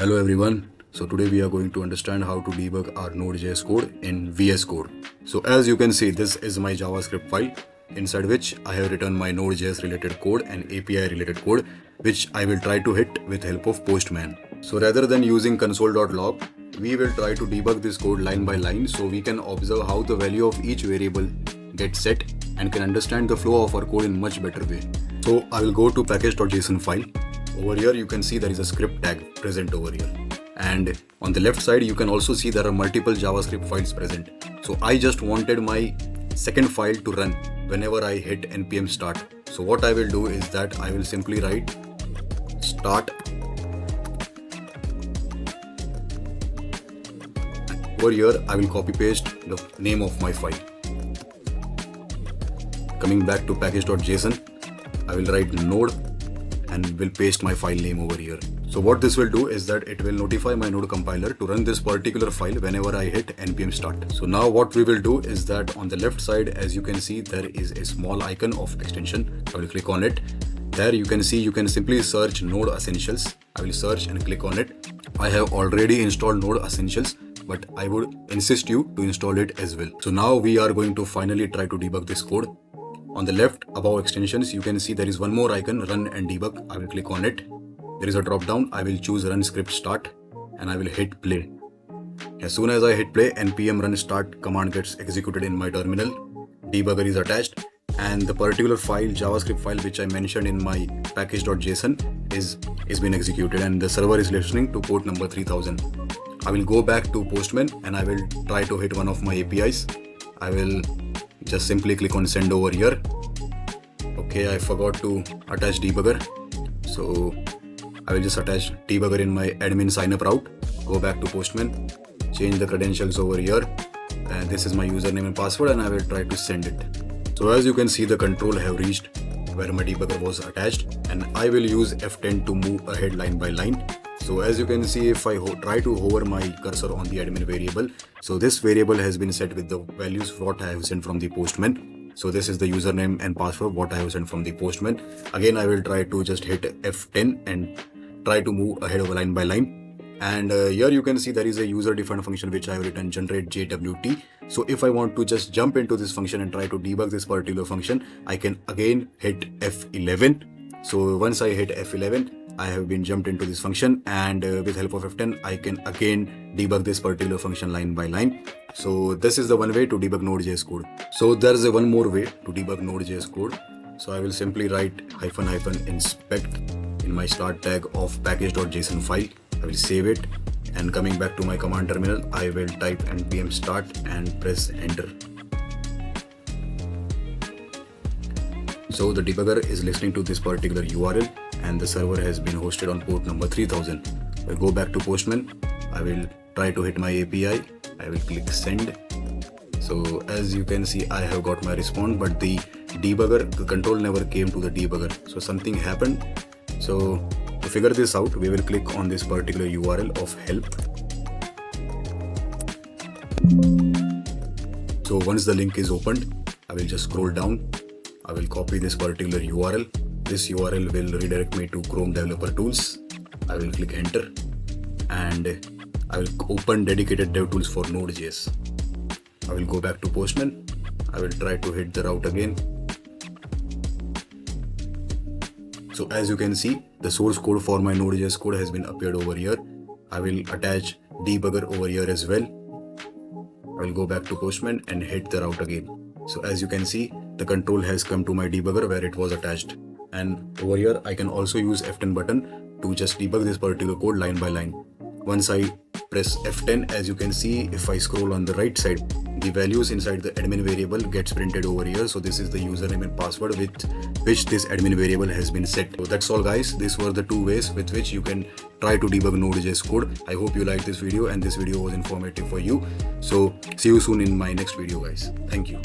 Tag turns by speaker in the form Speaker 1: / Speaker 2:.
Speaker 1: Hello everyone. So today we are going to understand how to debug our Node.js code in VS Code. So as you can see, this is my JavaScript file inside which I have written my Node.js related code and API related code, which I will try to hit with help of Postman. So rather than using console.log, we will try to debug this code line by line so we can observe how the value of each variable gets set and can understand the flow of our code in much better way. So I will go to package.json file. Over here you can see there is a script tag present over here, and on the left side you can also see there are multiple JavaScript files present. So I just wanted my second file to run whenever I hit npm start. So what I will do is that I will simply write start. Over here I will copy paste the name of my file. Coming back to package.json, I will write node and will paste my file name over here. So what this will do is that it will notify my node compiler to run this particular file whenever I hit npm start. So now what we will do is that on the left side, as you can see, there is a small icon of extension. I will click on it. There you can see you can simply search Node Essentials. I will search and click on it. I have already installed Node Essentials, but I would insist you to install it as well. So now we are going to finally try to debug this code. On the left above extensions, you can see there is one more icon, run and debug. I will click on it. There is a drop down. I will choose run script start and I will hit play. As soon as I hit play, npm run start command gets executed in my terminal. Debugger is attached and the particular file, JavaScript file which I mentioned in my package.json is being executed, and the server is listening to port number 3000. I will go back to Postman and I will try to hit one of my APIs. I will just simply click on send over here. Okay, I forgot to attach debugger, so I will just attach debugger in my admin sign up route. Go back to Postman, change the credentials over here, and this is my username and password, and I will try to send it. So as you can see, the control have reached where my debugger was attached, and I will use F10 to move ahead line by line. So as you can see, if I try to hover my cursor on the admin variable, so this variable has been set with the values what I have sent from the Postman. So this is the username and password what I have sent from the Postman. Again, I will try to just hit F10 and try to move ahead of line by line. And here you can see there is a user defined function which I have written generate JWT. So if I want to just jump into this function and try to debug this particular function, I can again hit F11. So once I hit F11, I have been jumped into this function, and with help of F10 I can again debug this particular function line by line. So this is the one way to debug Node.js code. So there is a one more way to debug Node.js code. So I will simply write -- inspect in my start tag of package.json file. I will save it, and coming back to my command terminal, I will type npm start and press enter. So the debugger is listening to this particular URL, and the server has been hosted on port number 3000. I go back to Postman. I will try to hit my API. I will click send. So as you can see, I have got my response, but the control never came to the debugger. So something happened. So to figure this out, we will click on this particular URL of help. So once the link is opened, I will just scroll down. I will copy this particular URL. This URL will redirect me to Chrome Developer Tools. I will click enter, and I will open dedicated dev tools for Node.js. I will go back to Postman. I will try to hit the route again. So as you can see, the source code for my Node.js code has been appeared over here. I will attach debugger over here as well. I will go back to Postman and hit the route again. So as you can see, the control has come to my debugger where it was attached. And over here, I can also use F10 button to just debug this particular code line by line. Once I press F10, as you can see, if I scroll on the right side, the values inside the admin variable gets printed over here. So this is the username and password with which this admin variable has been set. So that's all guys. These were the two ways with which you can try to debug Node.js code. I hope you liked this video and this video was informative for you. So see you soon in my next video guys. Thank you.